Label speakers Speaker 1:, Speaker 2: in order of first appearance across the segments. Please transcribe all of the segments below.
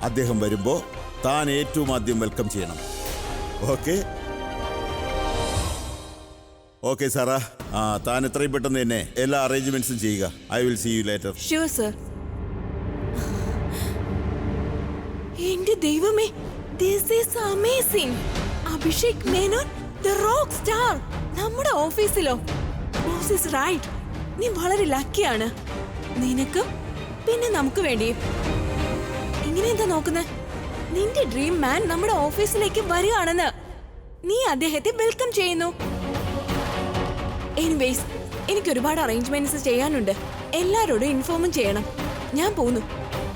Speaker 1: അദ്ദേഹം വരുമ്പോൾ താൻ ഏറ്റവും ആദ്യം വെൽക്കം ചെയ്യണം. ഓക്കെ ഓക്കെ സാറാ. താൻ എത്രയും പെട്ടെന്ന് തന്നെ എല്ലാ അറേഞ്ച്മെന്റ്സും ചെയ്യുക. I will see you later.
Speaker 2: Sure sir. എന്റെ ദൈവമേ, this is amazing. Abhishek Menon, the rock star, നമ്മുടെ ഓഫീസിലോ? Boss is right. നീ വളരെ ലക്കിയാണ്. നിനക്കും പിന്നെ നമുക്ക് വേണ്ടിയും. ഇങ്ങനെ എന്താ നോക്കുന്നത്? നിന്റെ ഡ്രീം മാൻ നമ്മുടെ ഓഫീസിലേക്ക് വരികയാണെന്ന് നീ അദ്ദേഹത്തെ വെൽക്കം ചെയ്യുന്നു. എനിവേസ്, എനിക്ക് ഒരുപാട് അറേഞ്ച്മെന്റ്സ് ചെയ്യാനുണ്ട്. എല്ലാരോടും ഇൻഫോമും ചെയ്യണം. ഞാൻ പോന്നു.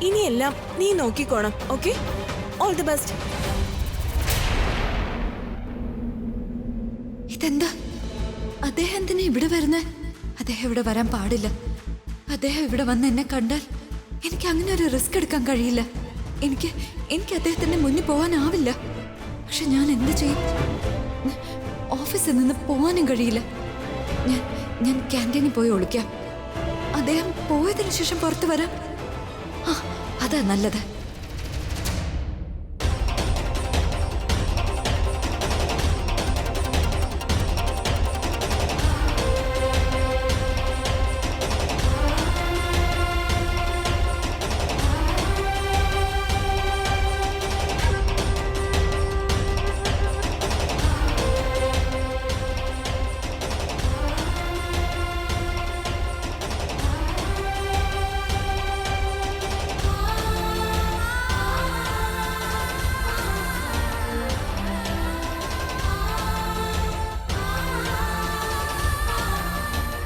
Speaker 2: ഇനിയെല്ലാം നീ നോക്കിക്കോണം. Okay, all the best.
Speaker 3: ഇതെന്താ? അദ്ദേഹം എന്തിനാ ഇവിടെ വരുന്നേ? അദ്ദേഹം ഇവിടെ വരാൻ പാടില്ല. അദ്ദേഹം ഇവിടെ വന്ന് എന്നെ കണ്ടാൽ എനിക്ക് അങ്ങനെ ഒരു റിസ്ക് എടുക്കാൻ കഴിയില്ല. എനിക്ക് അദ്ദേഹത്തിന്റെ മുന്നിൽ പോകാനാവില്ല. പക്ഷെ ഞാൻ എന്ത് ചെയ്യും? ഓഫീസിൽ നിന്ന് പോകാനും കഴിയില്ല. ഞാൻ ക്യാൻറ്റീനിൽ പോയി ഒളിക്കാം. അദ്ദേഹം പോയതിനു ശേഷം പുറത്തു വരാം. അതാ നല്ലത്.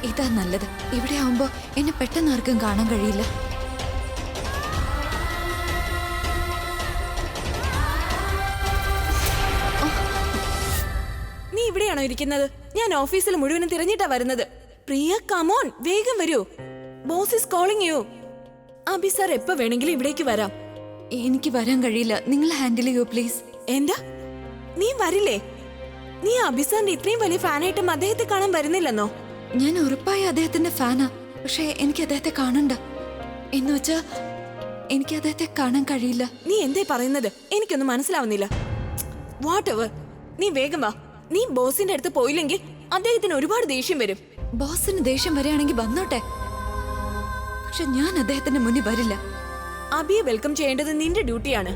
Speaker 3: ഇതാ നല്ലത്. ഇവിടെ ആവുമ്പോ എന്നെ പെട്ടെന്ന് ആർക്കും കാണാൻ കഴിയില്ല.
Speaker 2: നീ ഇവിടെയാണോ ഇരിക്കുന്നത്? ഞാൻ ഓഫീസിൽ മുഴുവനും തിരഞ്ഞിട്ടാ വരുന്നത്. പ്രിയ, കമോൺ, വേഗം വരൂ. Boss is calling you. Abhi sir എപ്പോ വേണമെങ്കിലും ഇവിടേക്ക് വരാം.
Speaker 3: എനിക്ക് വരാൻ കഴിയില്ല. നിങ്ങൾ ഹാൻഡിൽ ചെയ്യൂ പ്ലീസ്.
Speaker 2: എന്താ? നീ വരില്ലേ? നീ അബി സാറിന്റെ ഇത്രയും വലിയ ഫാനായിട്ടും അദ്ദേഹത്തെ കാണാൻ വരുന്നില്ലെന്നോ?
Speaker 3: ഞാൻ ഉറപ്പായി അദ്ദേഹത്തിന്റെ ഫാനാ. പക്ഷെ എനിക്ക് അദ്ദേഹത്തെ കാണണ്ട. എന്ന് വെച്ചാ എനിക്ക് അദ്ദേഹത്തെ കാണാൻ കഴിയില്ല.
Speaker 2: നീ എന്തേ പറയുന്നത്? എനിക്കൊന്നും മനസ്സിലാവുന്നില്ല. വാട്ട് എവർ, നീ വേഗം വാ. നീ ബോസിന്റെ അടുത്ത് പോയില്ലെങ്കിൽ അദ്ദേഹത്തിന് ഒരുപാട് ദേഷ്യം വരും.
Speaker 3: ബോസിന് ദേഷ്യം വരികയാണെങ്കിൽ വന്നോട്ടെ. പക്ഷെ ഞാൻ അദ്ദേഹത്തിന്റെ മുന്നിൽ വരില്ല.
Speaker 2: അബിയെ വെൽക്കം ചെയ്യേണ്ടത് നിന്റെ ഡ്യൂട്ടിയാണ്.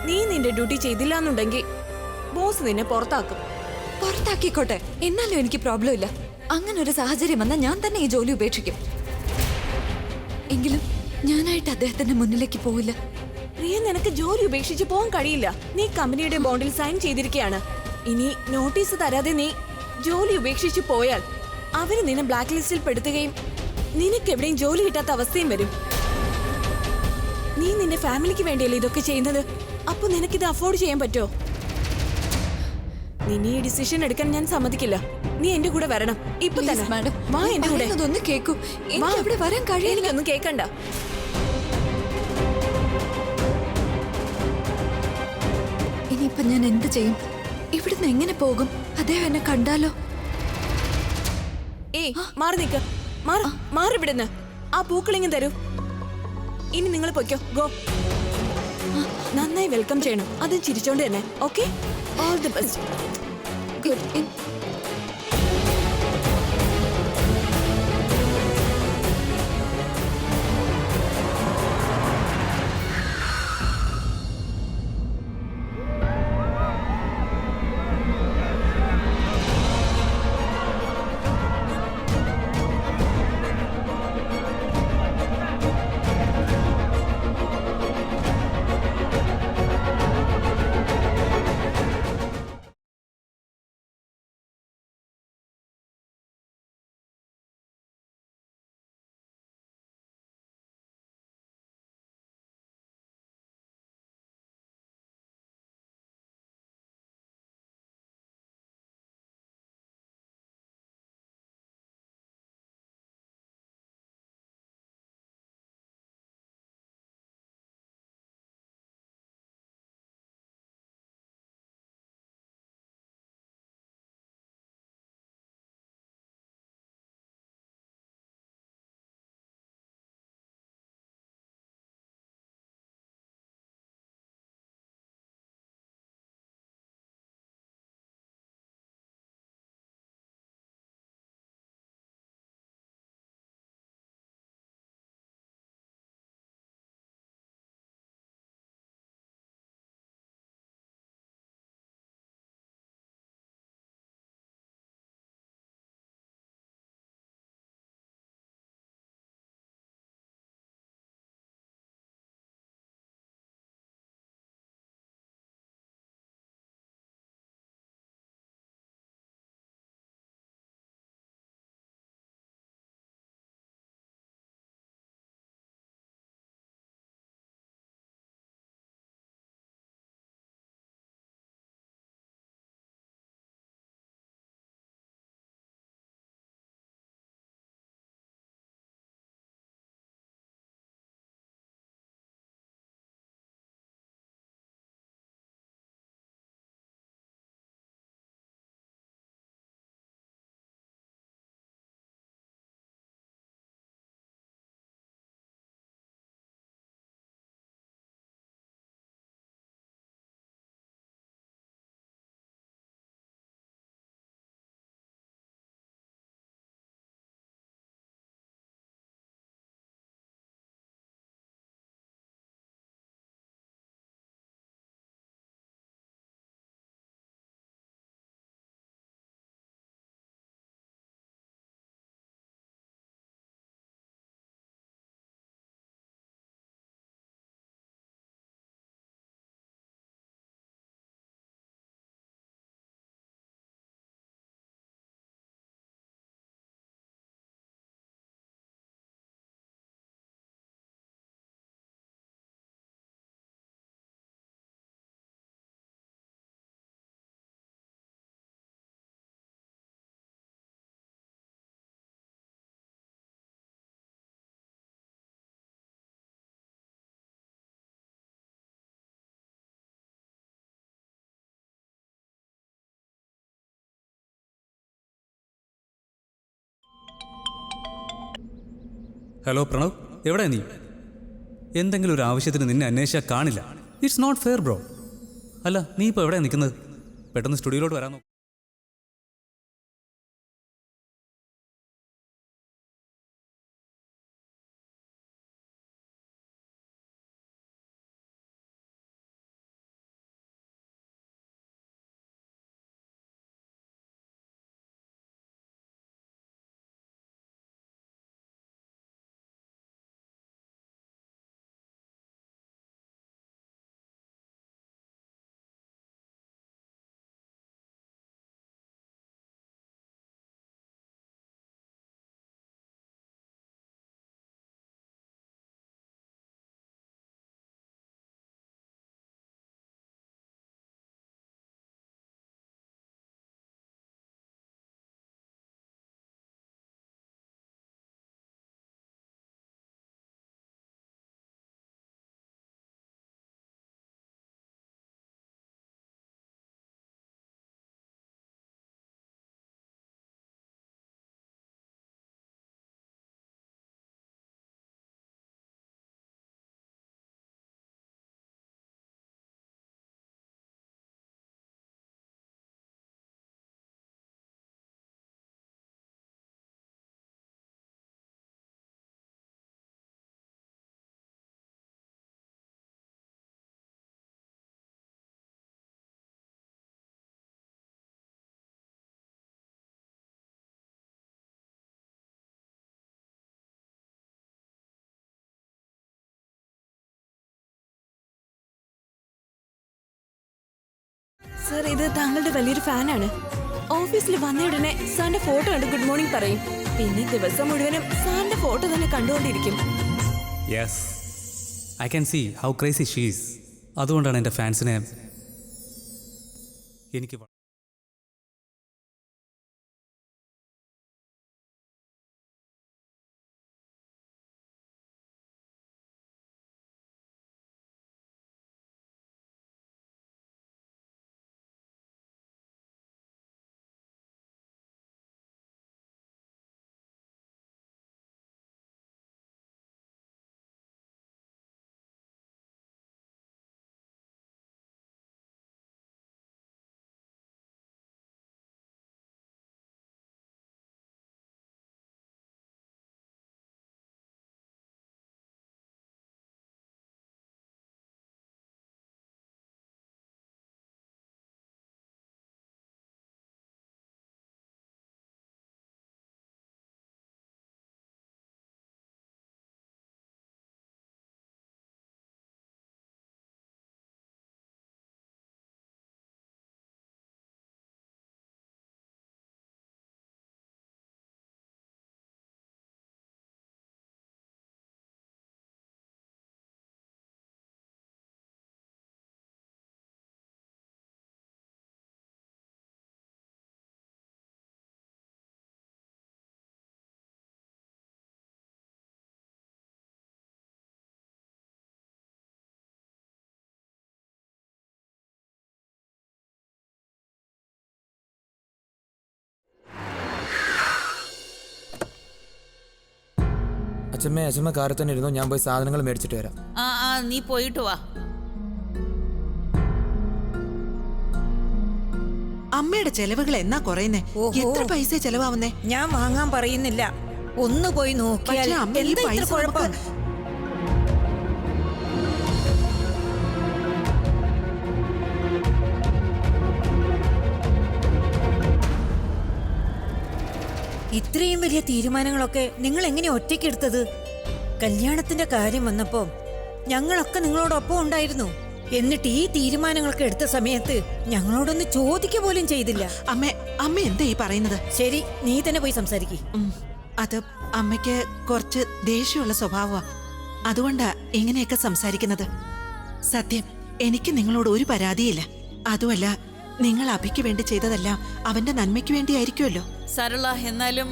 Speaker 2: നീ നിന്റെ ഡ്യൂട്ടി ചെയ്തില്ല എന്നുണ്ടെങ്കിൽ ബോസ് നിന്നെ പുറത്താക്കും.
Speaker 3: പുറത്താക്കിക്കോട്ടെ, എന്നാലും എനിക്ക് പ്രോബ്ലം ഇല്ല. അങ്ങനെ ഒരു സാഹചര്യം വന്നാൽ ഞാൻ തന്നെ ഈ ജോലി ഉപേക്ഷിക്കും. എങ്കിലും ഞാനായിട്ട് അദ്ദേഹത്തിന്റെ മുന്നിലേക്ക് പോവില്ല.
Speaker 2: പ്രിയ, നിനക്ക് ജോലി ഉപേക്ഷിച്ച് പോകാൻ കഴിയില്ല. നീ കമ്പനിയുടെ ബോണ്ടിൽ സൈൻ ചെയ്തിരിക്കുകയാണ്. ഇനി നോട്ടീസ് തരാതെ നീ ജോലി ഉപേക്ഷിച്ച് പോയാൽ അവര് നിന്നെ ബ്ലാക്ക് ലിസ്റ്റിൽ പെടുത്തുകയും നിനക്ക് എവിടെയും ജോലി കിട്ടാത്ത അവസ്ഥയും വരും. നീ നിന്റെ ഫാമിലിക്ക് വേണ്ടിയല്ലേ ഇതൊക്കെ ചെയ്യുന്നത്? അപ്പൊ നിനക്കിത് അഫോർഡ് ചെയ്യാൻ പറ്റോ? നിന്നെ ഈ ഡിസിഷൻ എടുക്കാൻ ഞാൻ സമ്മതിക്കില്ല. നീ എന്റെ കൂടെ വരണം ഇപ്പൊ തന്നെ.
Speaker 3: മാഡം,
Speaker 2: വാ എന്റെ കൂടെ.
Speaker 3: ഒന്ന് കേക്കൂ. എനിക്ക് അവിടെ വരാൻ കഴിയില്ല.
Speaker 2: എനിക്കൊന്നും കേക്കണ്ട.
Speaker 3: ഇനിയിപ്പൊ ഞാൻ എന്ത് ചെയ്യും? ഇവിടുന്ന് എങ്ങനെ പോകും? അദ്ദേഹം എന്നെ കണ്ടാലോ?
Speaker 2: ഏയ്, മാറി നിക്ക്. മാറിവിടുന്ന്. ആ പൂക്കളിങ്ങ് തരൂ. ഇനി നിങ്ങൾ പൊയ്ക്കോ. ഗോ. നന്നായി വെൽക്കം ചെയ്യണം. അത് ചിരിച്ചോണ്ട് തന്നെ. Okay, all the best.
Speaker 3: Good.
Speaker 4: Hello Pranav, എവിടെ നീ? എന്തെങ്കിലും ഒരു ആവശ്യത്തിന് നിന്നെ അന്വേഷിച്ചാൽ കാണില്ല. It's not fair bro. അല്ല, നീ ഇപ്പോൾ എവിടെയാണ് നിൽക്കുന്നത്? പെട്ടെന്ന് സ്റ്റുഡിയോയിലോട്ട് വരാൻ നോക്ക്.
Speaker 2: സർ, ഇത് താങ്കളുടെ വലിയൊരു ഫാനാണ്. ഓഫീസിൽ വന്ന ഉടനെ സാറിന്റെ ഫോട്ടോ കണ്ട് ഗുഡ് മോർണിംഗ് പറയും. പിന്നെ ദിവസം മുഴുവനും സാറിന്റെ ഫോട്ടോ തന്നെ കണ്ടുകൊണ്ടിരിക്കും.
Speaker 4: Yes, I can see how crazy she is. അതുകൊണ്ടാണ് എൻ്റെ ഫാൻസിനെ എനിക്ക്
Speaker 5: അച്ഛമ്മ കാറിൽ തന്നെ ഇരുന്നു. ഞാൻ പോയി സാധനങ്ങൾ മേടിച്ചിട്ട് വരാം.
Speaker 6: നീ പോയിട്ട് വാ.
Speaker 7: അമ്മയുടെ ചെലവുകൾ എന്നാ കുറയുന്നേ? എത്ര പൈസ ചെലവാവുന്നേ?
Speaker 8: ഞാൻ വാങ്ങാൻ പറയുന്നില്ല, ഒന്ന് പോയി നോക്കിയാൽ.
Speaker 7: പക്ഷേ അമ്മ ഈ പൈസ
Speaker 8: കുഴപ്പം? ഇത്രയും വലിയ തീരുമാനങ്ങളൊക്കെ നിങ്ങൾ എങ്ങനെ ഒറ്റയ്ക്കെടുത്തത്? കല്യാണത്തിന്റെ കാര്യം വന്നപ്പോ ഞങ്ങളൊക്കെ നിങ്ങളോടൊപ്പം ഉണ്ടായിരുന്നു. എന്നിട്ട് ഈ തീരുമാനങ്ങളൊക്കെ എടുത്ത സമയത്ത് ഞങ്ങളോടൊന്ന് ചോദിക്കുക പോലും ചെയ്തില്ല.
Speaker 7: അമ്മ എന്താ ഈ പറയുന്നത്?
Speaker 8: ശരി, നീ തന്നെ പോയി സംസാരിക്കേ.
Speaker 7: അത് അമ്മയ്ക്ക് കുറച്ച് ദേഷ്യമുള്ള സ്വഭാവമാ. അതുകൊണ്ടാ ഇങ്ങനെയൊക്കെ സംസാരിക്കുന്നത്. സത്യം, എനിക്ക് നിങ്ങളോട് ഒരു പരാതിയില്ല. അതുമല്ല, നിങ്ങൾ അഭിക്ക് വേണ്ടി ചെയ്തതെല്ലാം അവന്റെ നന്മയ്ക്ക് വേണ്ടിയായിരിക്കുമല്ലോ.
Speaker 6: സരള, എന്നാലും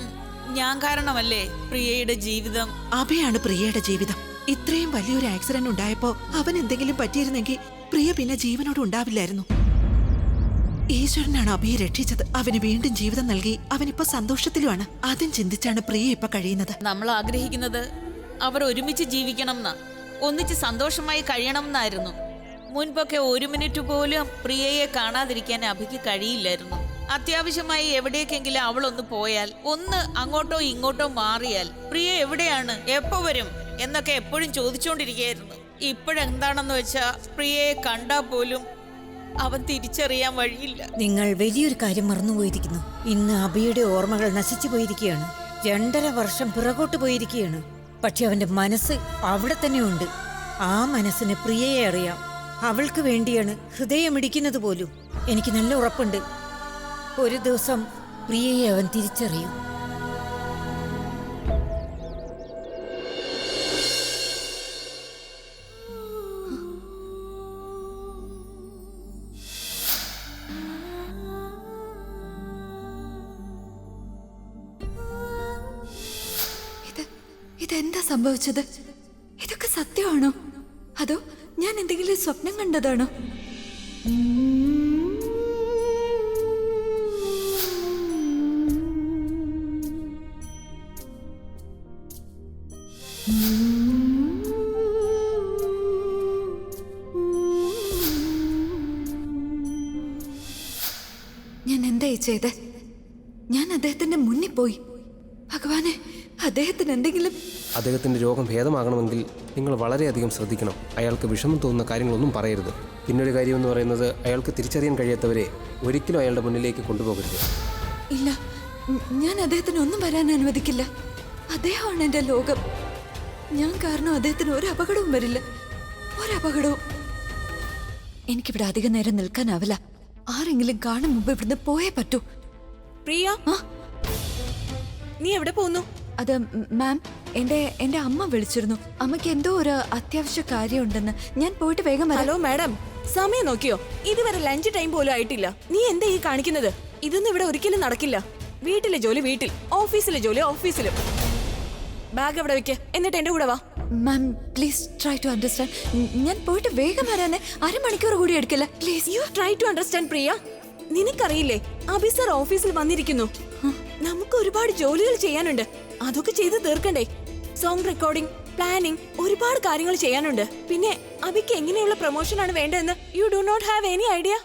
Speaker 6: ഞാൻ കാരണമല്ലേ പ്രിയയുടെ ജീവിതം?
Speaker 7: അഭയാണ് പ്രിയയുടെ ജീവിതം. ഇത്രയും വലിയൊരു ആക്സിഡന്റ് ഉണ്ടായപ്പോ അവൻ എന്തെങ്കിലും പറ്റിയിരുന്നെങ്കിൽ പ്രിയ പിന്നെ ജീവനോട് ഉണ്ടാവില്ലായിരുന്നു. ഈശ്വരനാണ് അഭിയെ രക്ഷിച്ചത്. അവന് വീണ്ടും ജീവിതം നൽകി. അവനിപ്പോ സന്തോഷത്തിലുമാണ്. അതും ചിന്തിച്ചാണ് പ്രിയ ഇപ്പൊ കഴിയുന്നത്.
Speaker 6: നമ്മൾ ആഗ്രഹിക്കുന്നത് അവർ ഒരുമിച്ച് ജീവിക്കണം എന്നാ, ഒന്നിച്ച് സന്തോഷമായി കഴിയണം എന്നായിരുന്നു. മുൻപൊക്കെ 1 മിനിറ്റ് പോലും പ്രിയയെ കാണാതിരിക്കാൻ അഭിക്ക് കഴിയില്ലായിരുന്നു. അത്യാവശ്യമായി എവിടേക്കെങ്കിലും അവളൊന്ന് പോയാൽ, ഒന്ന് അങ്ങോട്ടോ ഇങ്ങോട്ടോ മാറിയാൽ പ്രിയ എവിടെയാണ്, എപ്പോ വരും എന്നൊക്കെ എപ്പോഴും ചോദിച്ചുകൊണ്ടിരിക്കുകയായിരുന്നു. ഇപ്പോഴെന്താണെന്ന് വെച്ചാ പ്രിയയെ കണ്ടാൽ പോലും അവൻ തിരിച്ചറിയാൻ വഴിയില്ല.
Speaker 8: നിങ്ങൾ വലിയൊരു കാര്യം മറന്നുപോയിരിക്കുന്നു. ഇന്ന് അബിയുടെ ഓർമ്മകൾ നശിച്ചു പോയിരിക്കുകയാണ്. 2.5 വർഷം പിറകോട്ട് പോയിരിക്കുകയാണ്. പക്ഷെ അവന്റെ മനസ്സ് അവിടെ തന്നെ ഉണ്ട്. ആ മനസ്സിന് പ്രിയയെ അറിയാം. അവൾക്ക് വേണ്ടിയാണ് ഹൃദയമിടിക്കുന്നത് പോലും. എനിക്ക് നല്ല ഉറപ്പുണ്ട്, ഒരു ദിവസം പ്രിയയെ അവൻ തിരിച്ചറിയും.
Speaker 3: ഇതെന്താ സംഭവിച്ചത്? ഇതൊക്കെ സത്യമാണോ, അതോ ഞാൻ എന്തെങ്കിലും സ്വപ്നം കണ്ടതാണോ? ഞാൻ എന്തായി ചെയ്തേ? ഞാൻ അദ്ദേഹത്തിന്റെ മുന്നിൽ പോയി. ഭഗവാനെ, അദ്ദേഹത്തിന് എന്തെങ്കിലും...
Speaker 9: അദ്ദേഹത്തിൻ്റെ രോഗം ഭേദമാകണമെങ്കിൽ നിങ്ങൾ വളരെയധികം ശ്രദ്ധിക്കണം. അയാൾക്ക് വിഷമം തോന്നുന്ന കാര്യങ്ങളൊന്നും പറയരുത്. പിന്നൊരു കാര്യമെന്ന് പറയുന്നത്, അയാൾക്ക് തിരിച്ചറിയാൻ കഴിയാത്തവരെ ഒരിക്കലും അയാളുടെ മുന്നിലേക്ക് കൊണ്ടുപോകരുത്.
Speaker 3: ഇല്ല, ഞാൻ അദ്ദേഹത്തിന് ഒന്നും വരാൻ അനുവദിക്കില്ല. അദ്ദേഹമാണ് എൻ്റെ ലോകം. ഞാൻ കാരണം അദ്ദേഹത്തിന് ഒരു അപകടവും വരില്ല, ഒരപകടവും. എനിക്കിവിടെ അധികം നേരം നിൽക്കാനാവില്ല. ആരെങ്കിലും കാണും മുമ്പ് ഇവിടുന്ന് പോയേ പറ്റൂ.
Speaker 2: പ്രിയ, നീ എവിടെ പോകുന്നു?
Speaker 3: അത് മാം, എന്റെ അമ്മ വിളിച്ചിരുന്നു. അമ്മയ്ക്ക് എന്തോ ഒരു അത്യാവശ്യ കാര്യമുണ്ടെന്ന്. ഞാൻ പോയിട്ട് വേഗം വരാം.
Speaker 2: ഹലോ മാഡം, സമയം നോക്കിയോ? ഇതുവരെ ലഞ്ച് ടൈം പോലും ആയിട്ടില്ല. നീ എന്താ ഈ കാണിക്കുന്നത്? ഇതൊന്നും ഇവിടെ ഒരിക്കലും നടക്കില്ല. വീട്ടിലെ ജോലി വീട്ടിൽ, ഓഫീസിലെ ജോലി ഓഫീസിലും. ബാഗ് എവിടെ വെക്ക്, എന്നിട്ട് എന്റെ കൂടെ വാ.
Speaker 3: Ma'am, please try to understand. ഞാൻ പോയിട്ട് വേഗം വരാനേ. 1/2 മണിക്കൂർ കൂടി എടുക്കില്ല, please.
Speaker 2: You try to understand Priya. നിനക്കറിയില്ലേ, അഭി സർ ഓഫീസിൽ വന്നിരിക്കുന്നു. നമുക്ക് ഒരുപാട് ജോലികൾ ചെയ്യാനുണ്ട്. അതൊക്കെ ചെയ്ത് തീർക്കണ്ടേ? സോങ് റെക്കോർഡിംഗ്, പ്ലാനിംഗ്, ഒരുപാട് കാര്യങ്ങൾ ചെയ്യാനുണ്ട്. പിന്നെ അഭിക്ക് എങ്ങനെയുള്ള പ്രൊമോഷൻ ആണ് വേണ്ടതെന്ന് you do not have any idea.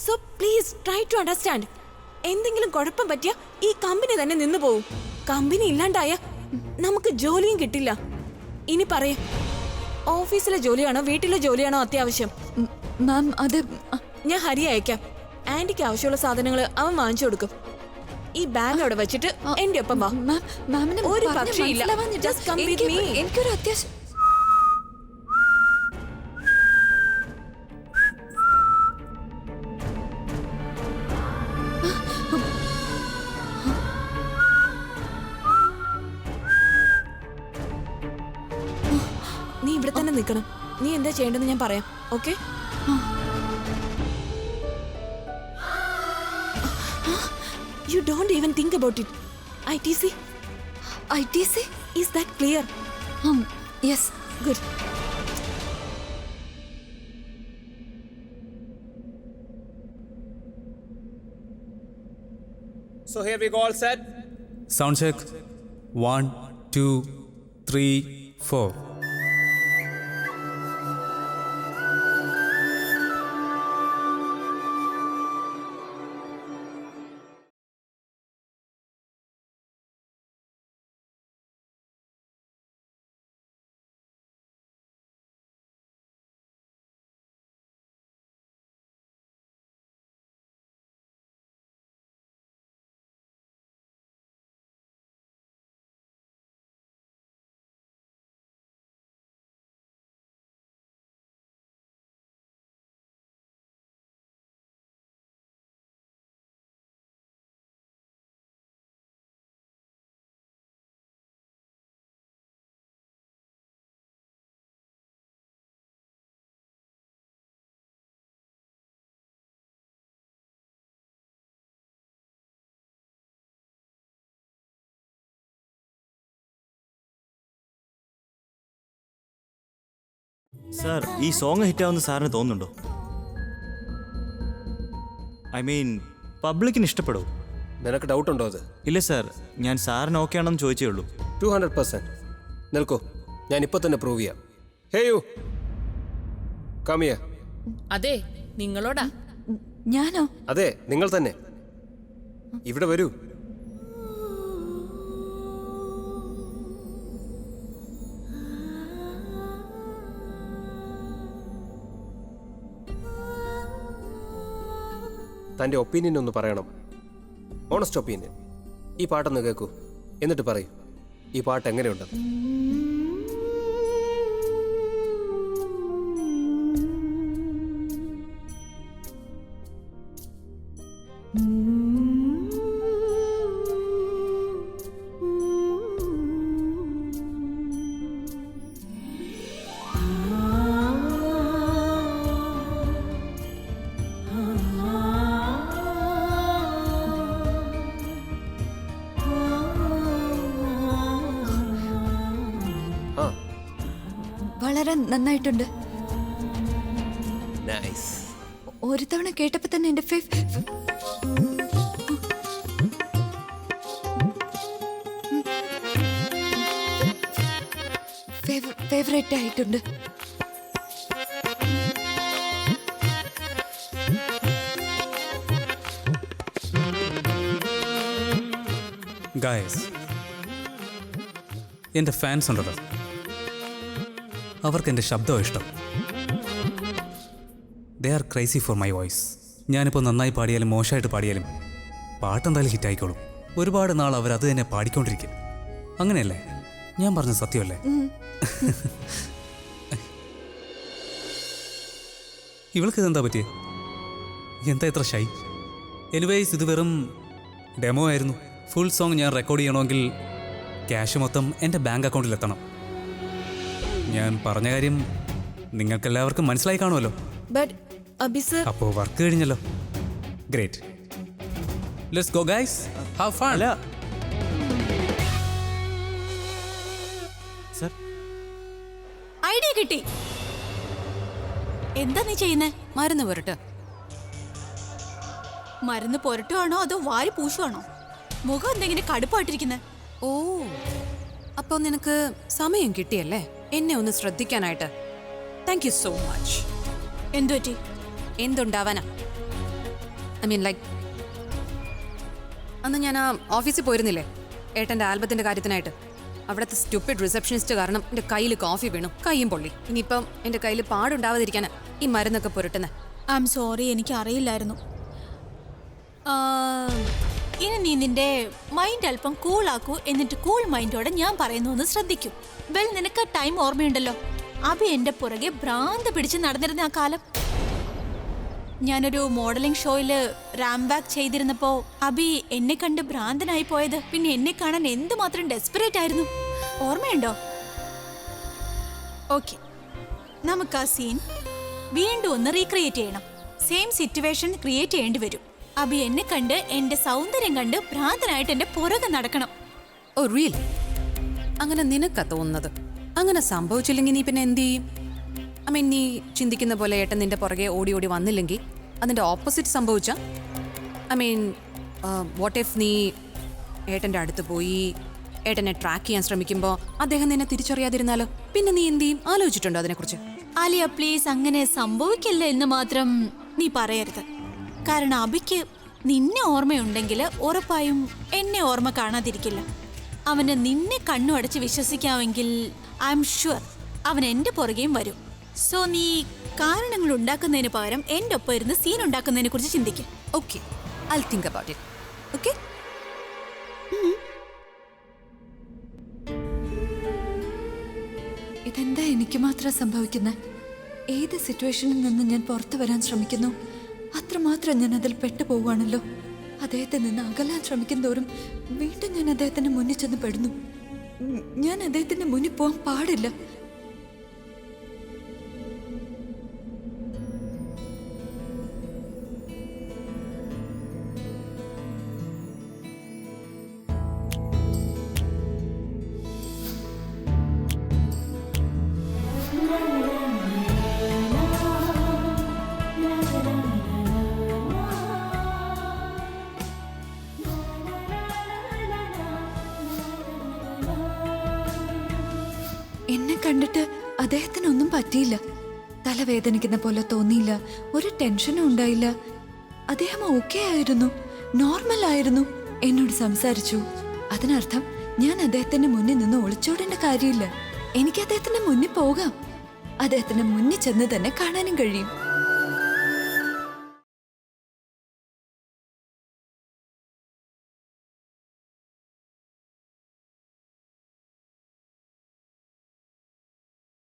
Speaker 2: So please try to understand. എന്തെങ്കിലും കുഴപ്പം പറ്റിയ ഈ കമ്പനി തന്നെ നിന്നു പോവും. കമ്പനി ഇല്ലാണ്ടായ നമുക്ക് ജോലിയും കിട്ടില്ല. ഇനി പറയേ, ഓഫീസിലെ ജോലിയാണോ വീട്ടിലെ ജോലിയാണോ അത്യാവശ്യം?
Speaker 3: മാം, അത്
Speaker 2: ഞാൻ ഹരി അയക്കാം. ആന്റിക്ക് ആവശ്യമുള്ള സാധനങ്ങൾ അവൻ വാങ്ങിച്ചു കൊടുക്കും. ഈ ബാഗ് അവിടെ വെച്ചിട്ട് എന്റെ ഒപ്പം വാ. ഒരു പക്ഷിയില്ല. Just come with me.
Speaker 3: എനിക്കൊരു അത്യാവശ്യം.
Speaker 2: നീ ഇവിടെ തന്നെ നിൽക്കണം. നീ എന്താ ചെയ്യേണ്ടതെന്ന് ഞാൻ പറയാം, okay? You don't even think about it. ITC?
Speaker 3: ITC?
Speaker 2: Is that clear?
Speaker 3: Yes.
Speaker 2: Good.
Speaker 5: So here we go, all set.
Speaker 4: Sound check. 1, 2, 3, 4.
Speaker 10: Sir, ഈ സോങ് ഹിറ്റാവുന്ന സാറിന് തോന്നുന്നുണ്ടോ? ഐ മീൻ, പബ്ലിക്കിന് ഇഷ്ടപ്പെടുമോ?
Speaker 9: നിനക്ക് ഡൗട്ടുണ്ടോ? അത്
Speaker 10: ഇല്ല സാർ, ഞാൻ സാറിന് ഓക്കെ ആണെന്ന് ചോദിച്ചേ ഉള്ളൂ.
Speaker 9: 200%. നിൽക്കൂ, ഞാൻ ഇപ്പോൾ തന്നെ പ്രൂവ് ചെയ്യാം. Hey you come here.
Speaker 6: അതെ, നിങ്ങളോടാ.
Speaker 3: ഞാനോ?
Speaker 9: അതെ, നിങ്ങൾ തന്നെ. ഇവിടെ വരൂ. തൻ്റെ ഒപ്പീനിയൻ ഒന്ന് പറയണം. Honest opinion. ഈ പാട്ടൊന്ന് കേൾക്കൂ, എന്നിട്ട് പറയൂ ഈ പാട്ട് എങ്ങനെയുണ്ടെന്ന്.
Speaker 3: വളരെ നന്നായിട്ടുണ്ട്.
Speaker 9: നൈസ്.
Speaker 3: ഒരു തവണ കേട്ടപ്പോ തന്നെ എന്റെ ഫേവറേറ്റ് ആയിട്ടുണ്ട്.
Speaker 4: ഗായ്സ്, എൻ്റെ ഫാൻസ് ഉണ്ടല്ലോ, അവർക്ക് എൻ്റെ ശബ്ദമോ ഇഷ്ടം. They are crazy for my voice. ഞാനിപ്പോൾ നന്നായി പാടിയാലും മോശമായിട്ട് പാടിയാലും പാട്ടെന്തായാലും ഹിറ്റായിക്കോളും. ഒരുപാട് നാൾ അവർ അത് തന്നെ പാടിക്കൊണ്ടിരിക്കും. അങ്ങനെയല്ലേ? ഞാൻ പറഞ്ഞ സത്യമല്ലേ? ഇവൾക്ക് ഇതെന്താ പറ്റിയേ? എന്താ ഇത്ര ഷൈ? എനിവേയ്സ്, ഇത് വെറും ഡെമോ ആയിരുന്നു. ഫുൾ സോങ് ഞാൻ റെക്കോർഡ് ചെയ്യണമെങ്കിൽ ക്യാഷ് മൊത്തം എൻ്റെ ബാങ്ക് അക്കൗണ്ടിൽ എത്തണം. ഞാൻ പറഞ്ഞ കാര്യം നിങ്ങൾക്കെല്ലാവർക്കും മനസ്സിലായി കാണുമല്ലോ. അപ്പോൾ വർക്ക് കഴിഞ്ഞല്ലോ. Great. Let's go guys, have fun.
Speaker 10: അല്ല സർ,
Speaker 2: ഐഡിയ കിട്ടി. എന്താ നീ ചെയ്യുന്നേ? മരുന്ന് പുരട്ട്. മരുന്ന് പുരട്ടുവാണോ അതോ വാരി പൂശുവാണോ? മുഖം എന്തെങ്കിലും കടുപ്പായിട്ടിരിക്കുന്നെ?
Speaker 11: ഓ, അപ്പോൾ നിനക്ക് സമയം കിട്ടിയല്ലേ എന്നെ ഒന്ന് ശ്രദ്ധിക്കാനായിട്ട്. Thank you so much.
Speaker 2: എന്തു പറ്റി?
Speaker 11: എന്തുണ്ടാവാനാ? ഐ മീൻ ലൈക്ക്, അന്ന് ഞാൻ ആ ഓഫീസിൽ പോയിരുന്നില്ലേ ഏട്ടൻ്റെ ആൽബത്തിൻ്റെ കാര്യത്തിനായിട്ട്. അവിടുത്തെ സ്റ്റുപ്പിഡ് റിസപ്ഷനിസ്റ്റ് കാരണം എൻ്റെ കയ്യിൽ കോഫി വീണു, കൈയും പൊള്ളി. ഇനിയിപ്പം എൻ്റെ കയ്യിൽ പാടുണ്ടാവാതിരിക്കാനാ ഈ മരുന്നൊക്കെ പുരട്ടുന്നത്.
Speaker 2: ഐ എം സോറി, എനിക്ക് അറിയില്ലായിരുന്നു. ഇനി നീ നിന്റെ മൈൻഡ് അല്പം കൂളാക്കൂ, എന്നിട്ട് കൂൾ മൈൻഡോടെ ഞാൻ പറയുന്നു ഒന്ന് ശ്രദ്ധിക്കൂ. വെൽ, നിനക്ക് ടൈം ഓർമ്മയുണ്ടല്ലോ, അബി എന്റെ പുറകെ ഭ്രാന്ത് പിടിച്ച് നടന്നിരുന്ന ആ കാലം. ഞാനൊരു മോഡലിംഗ് ഷോയില് റാംബാക്ക് ചെയ്തിരുന്നപ്പോ അബി എന്നെ കണ്ട് ഭ്രാന്തനായി പോയത്. പിന്നെ എന്നെ കാണാൻ എന്തുമാത്രം ഡെസ്പറേറ്റ് ആയിരുന്നു, ഓർമ്മയുണ്ടോ? ഓക്കെ, നമുക്ക് ആ സീൻ വീണ്ടും ഒന്ന് റീക്രിയേറ്റ് ചെയ്യണം. സെയിം സിറ്റുവേഷൻ ക്രിയേറ്റ് ചെയ്യേണ്ടി വരും. അബി എന്നെ കണ്ട് എന്റെ സൗന്ദര്യം കണ്ട് ഭ്രാന്തനായിട്ട് എന്റെ പുറകെ നടക്കണം.
Speaker 11: Oh really? അങ്ങനെ നിനക്കാ തോന്നുന്നത്? അങ്ങനെ സംഭവിച്ചില്ലെങ്കിൽ നീ പിന്നെ എന്ത് ചെയ്യും? ഐ മീൻ, നീ ചിന്തിക്കുന്ന പോലെ ഏട്ടൻ നിന്റെ പുറകെ ഓടി ഓടി വന്നില്ലെങ്കിൽ അതിൻ്റെ ഓപ്പോസിറ്റ് സംഭവിച്ച? ഐ മീൻ, വാട്ട് ഇഫ് നീ ഏട്ടൻ്റെ അടുത്ത് പോയി ഏട്ടനെ ട്രാക്ക് ചെയ്യാൻ ശ്രമിക്കുമ്പോൾ അദ്ദേഹം നിന്നെ തിരിച്ചറിയാതിരുന്നാലോ? പിന്നെ നീ എന്ത് ചെയ്യും? ആലോചിച്ചിട്ടുണ്ടോ അതിനെക്കുറിച്ച്?
Speaker 2: ആലിയ പ്ലീസ്, അങ്ങനെ സംഭവിക്കില്ല എന്ന് മാത്രം നീ പറയരുത്. കാരണം അബിക്ക് നിന്നെ ഓർമ്മയുണ്ടെങ്കിൽ ഉറപ്പായും എന്നെ ഓർമ്മ കാണാതിരിക്കില്ല. അവന് നിന്നെ കണ്ണു അടച്ച് വിശ്വസിക്കാമെങ്കിൽ ഐ എം ഷുവർ അവൻ എൻ്റെ പുറകെയും വരും. സോ നീ കാരണങ്ങൾ ഉണ്ടാക്കുന്നതിന് പകരം എൻ്റെ ഒപ്പം ഇരുന്ന് സീൻ ഉണ്ടാക്കുന്നതിനെ കുറിച്ച് ചിന്തിക്കും.
Speaker 11: Okay, I will think about it. Okay?
Speaker 3: ഇതെന്താ എനിക്ക് മാത്രം സംഭവിക്കുന്നത്? ഏത് സിറ്റുവേഷനിൽ നിന്ന് ഞാൻ പുറത്തു വരാൻ ശ്രമിക്കുന്നു അത്രമാത്രം ഞാൻ അതിൽ പെട്ടുപോവാണല്ലോ. അദ്ദേഹത്തിൽ നിന്ന് അകലാൻ ശ്രമിക്കും തോറും വീണ്ടും ഞാൻ അദ്ദേഹത്തിന്റെ മുന്നിൽ ചെന്ന് പെടുന്നു. ഞാൻ അദ്ദേഹത്തിന്റെ മുന്നിൽ പോകാൻ പാടില്ല. അദ്ദേഹത്തിനൊന്നും പറ്റിയില്ല. തലവേദനിക്കുന്ന പോലെ തോന്നിയില്ല, ഒരു ടെൻഷനും ഉണ്ടായില്ല. അദ്ദേഹം ഓക്കെ ആയിരുന്നു, നോർമൽ ആയിരുന്നു. എന്നോട് സംസാരിച്ചു. അതിനർത്ഥം ഞാൻ അദ്ദേഹത്തിന്റെ മുന്നിൽ നിന്ന് ഒളിച്ചോടേണ്ട കാര്യമില്ല. എനിക്ക് അദ്ദേഹത്തിന്റെ മുന്നിൽ പോകാം. അദ്ദേഹത്തിന്റെ മുന്നിൽ ചെന്ന് തന്നെ കാണാനും കഴിയും.